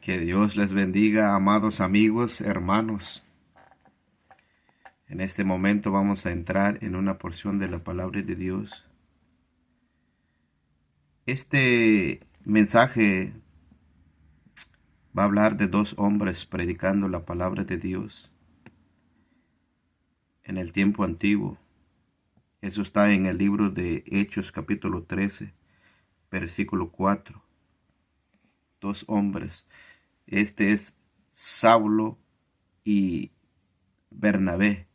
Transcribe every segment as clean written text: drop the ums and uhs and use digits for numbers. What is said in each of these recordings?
Que Dios les bendiga, amados amigos, hermanos. En este momento vamos a entrar en una porción de la palabra de Dios. Este mensaje va a hablar de dos hombres predicando la palabra de Dios en el tiempo antiguo. Eso está en el libro de Hechos capítulo 13, versículo 4. Dos hombres. Este es Saulo y Bernabé.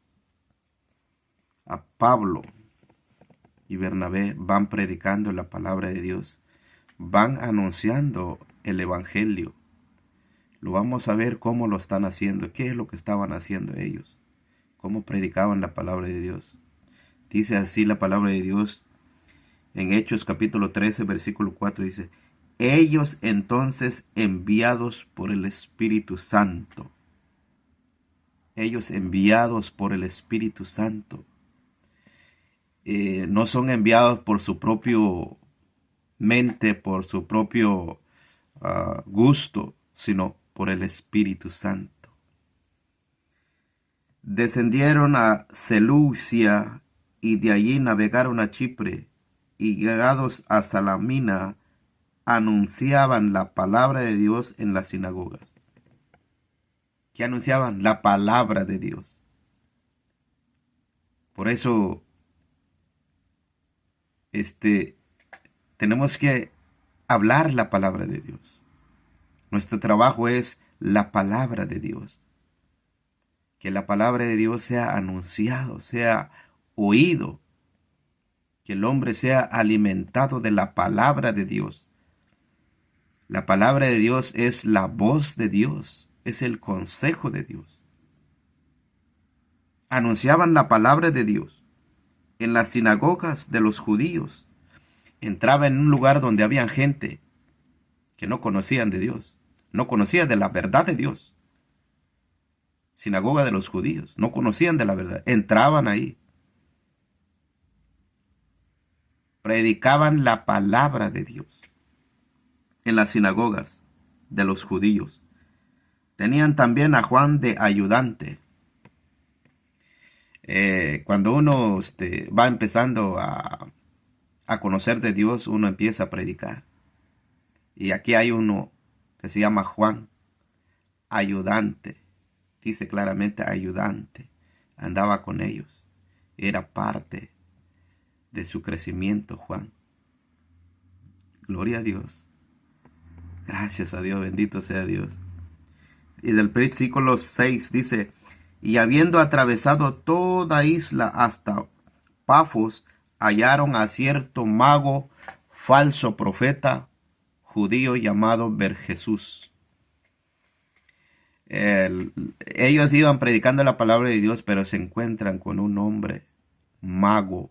A Pablo y Bernabé van predicando la palabra de Dios, van anunciando el evangelio. Lo vamos a ver cómo lo están haciendo, qué es lo que estaban haciendo ellos, cómo predicaban la palabra de Dios. Dice así la palabra de Dios en Hechos capítulo 13, versículo 4, dice: ellos entonces enviados por el Espíritu Santo. Ellos enviados por el Espíritu Santo. No son enviados por su propio mente, por su propio gusto, sino por el Espíritu Santo. Descendieron a Seleucia y de allí navegaron a Chipre, y llegados a Salamina anunciaban la palabra de Dios en las sinagogas. ¿Qué anunciaban? La palabra de Dios. Por eso tenemos que hablar la palabra de Dios. Nuestro trabajo es la palabra de Dios. Que la palabra de Dios sea anunciado, sea oído. Que el hombre sea alimentado de la palabra de Dios. La palabra de Dios es la voz de Dios, es el consejo de Dios. Anunciaban la palabra de Dios en las sinagogas de los judíos. Entraba en un lugar donde había gente que no conocían de Dios, no conocían de la verdad de Dios. Sinagoga de los judíos, no conocían de la verdad. Entraban ahí, predicaban la palabra de Dios en las sinagogas de los judíos. Tenían también a Juan de ayudante. Cuando uno va empezando a conocer de Dios, uno empieza a predicar. Y aquí hay uno que se llama Juan, ayudante. Dice claramente ayudante. Andaba con ellos. Era parte de su crecimiento, Juan. Gloria a Dios. Gracias a Dios, bendito sea Dios. Y del versículo 6 dice: y habiendo atravesado toda isla hasta Pafos, hallaron a cierto mago, falso profeta, judío llamado Jesús. Ellos iban predicando la palabra de Dios, pero se encuentran con un hombre mago.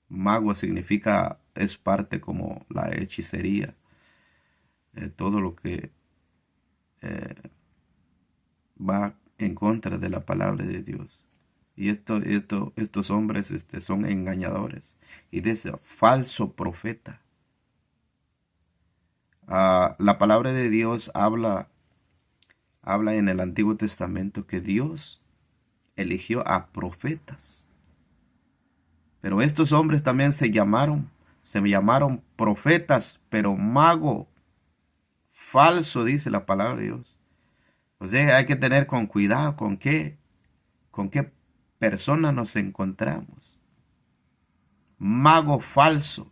Mago significa, es parte como la hechicería. Todo lo que va en contra de la palabra de Dios. Y estos hombres son engañadores. Y dice falso profeta. La palabra de Dios habla en el Antiguo Testamento que Dios eligió a profetas. Pero estos hombres también se llamaron profetas, pero mago. Falso, dice la palabra de Dios. O sea, hay que tener con cuidado con qué persona nos encontramos. Mago falso,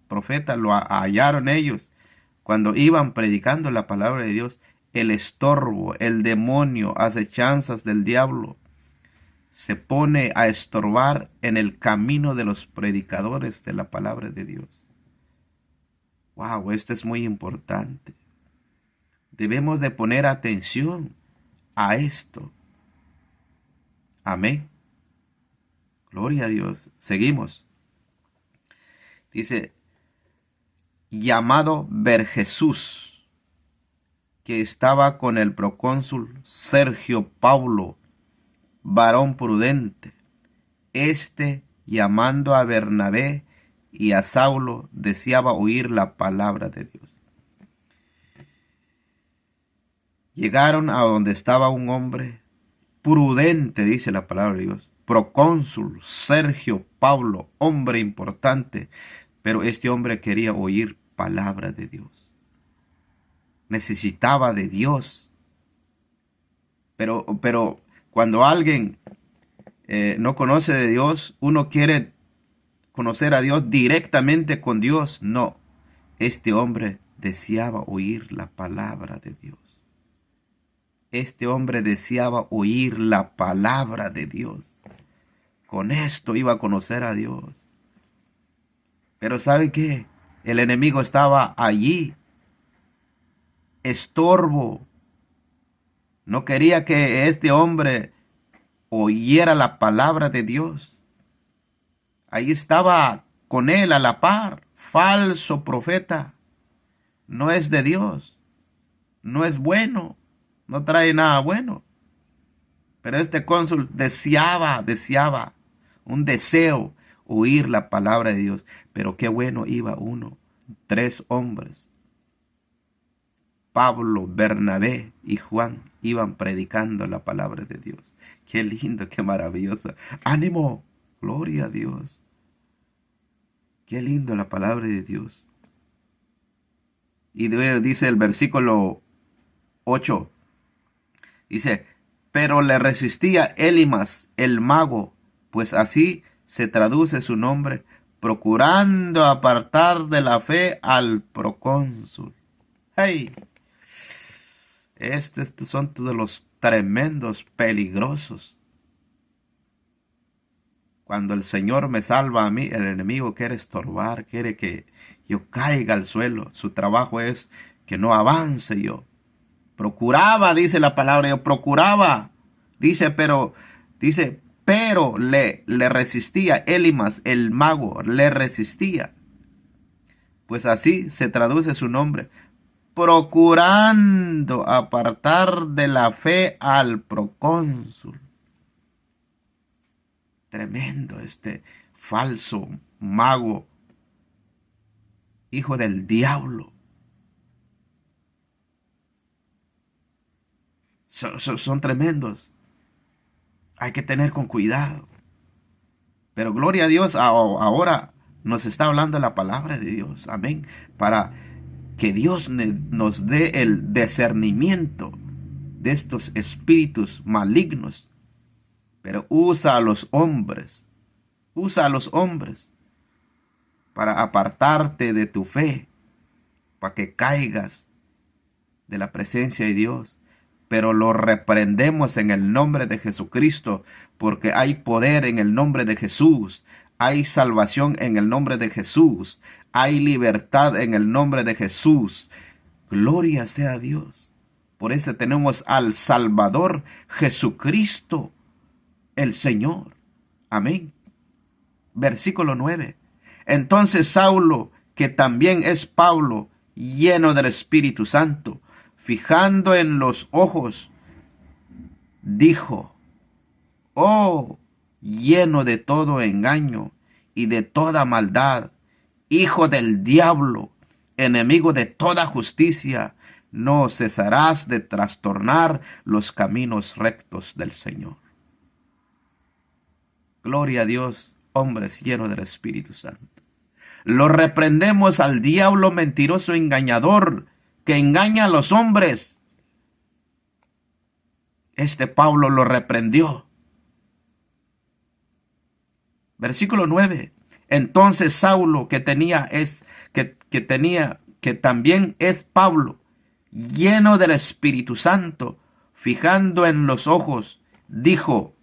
profeta, lo hallaron ellos cuando iban predicando la palabra de Dios. El estorbo, el demonio, acechanzas del diablo, se pone a estorbar en el camino de los predicadores de la palabra de Dios. Wow, esto es muy importante. Debemos de poner atención a esto. Amén. Gloria a Dios. Seguimos. Dice, llamado Jesús, que estaba con el procónsul Sergio Paulo, varón prudente. Llamando a Bernabé y a Saulo, deseaba oír la palabra de Dios. Llegaron a donde estaba un hombre prudente, dice la palabra de Dios, procónsul Sergio Pablo, hombre importante, pero este hombre quería oír palabra de Dios. Necesitaba de Dios. Pero cuando alguien no conoce de Dios, uno quiere conocer a Dios directamente con Dios. No, este hombre deseaba oír la palabra de Dios. Este hombre deseaba oír la palabra de Dios. Con esto iba a conocer a Dios. Pero ¿sabe qué? El enemigo estaba allí, estorbo. No quería que este hombre oyera la palabra de Dios. Ahí estaba con él a la par, falso profeta. No es de Dios, no es bueno, no trae nada bueno. Pero este cónsul deseaba un deseo oír la palabra de Dios. Pero qué bueno iba uno, 3 hombres. Pablo, Bernabé y Juan iban predicando la palabra de Dios. Qué lindo, qué maravilloso. ¡Ánimo! Gloria a Dios. Qué lindo la palabra de Dios. Y dice el versículo 8. Dice, pero le resistía Elimas, el mago, pues así se traduce su nombre, procurando apartar de la fe al procónsul. ¡Hey! Estos son todos los tremendos, peligrosos. Cuando el Señor me salva a mí, el enemigo quiere estorbar, quiere que yo caiga al suelo. Su trabajo es que no avance yo. Procuraba, dice la palabra, yo procuraba. Pero le resistía. Elimas, el mago, le resistía. Pues así se traduce su nombre. Procurando apartar de la fe al procónsul. Tremendo este falso mago, hijo del diablo. Son tremendos. Hay que tener con cuidado. Pero gloria a Dios, ahora nos está hablando la palabra de Dios. Amén. Para que Dios nos dé el discernimiento de estos espíritus malignos. Pero usa a los hombres para apartarte de tu fe, para que caigas de la presencia de Dios. Pero lo reprendemos en el nombre de Jesucristo, porque hay poder en el nombre de Jesús, hay salvación en el nombre de Jesús, hay libertad en el nombre de Jesús. Gloria sea a Dios. Por eso tenemos al Salvador Jesucristo, el Señor. Amén. Versículo 9. Entonces Saulo, que también es Pablo, lleno del Espíritu Santo, fijando en los ojos, dijo, oh, lleno de todo engaño y de toda maldad, hijo del diablo, enemigo de toda justicia, no cesarás de trastornar los caminos rectos del Señor. Gloria a Dios, hombres llenos del Espíritu Santo. Lo reprendemos al diablo mentiroso engañador que engaña a los hombres. Este Pablo lo reprendió. Versículo 9. Entonces Saulo, que también es Pablo, lleno del Espíritu Santo, fijando en los ojos, dijo,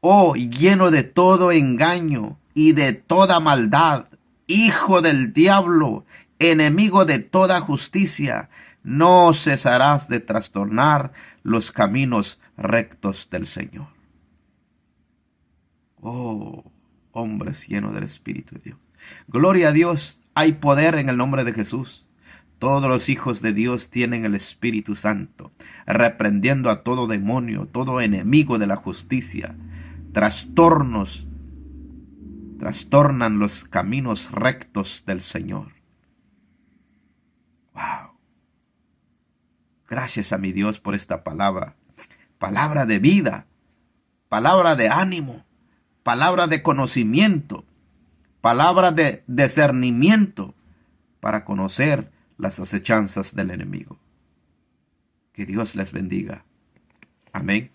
oh, lleno de todo engaño y de toda maldad, hijo del diablo, enemigo de toda justicia, no cesarás de trastornar los caminos rectos del Señor. Oh, hombres llenos del Espíritu de Dios. Gloria a Dios, hay poder en el nombre de Jesús. Todos los hijos de Dios tienen el Espíritu Santo, reprendiendo a todo demonio, todo enemigo de la justicia. Trastornan los caminos rectos del Señor. Wow. Gracias a mi Dios por esta palabra. Palabra de vida, palabra de ánimo, palabra de conocimiento, palabra de discernimiento para conocer las acechanzas del enemigo. Que Dios les bendiga. Amén.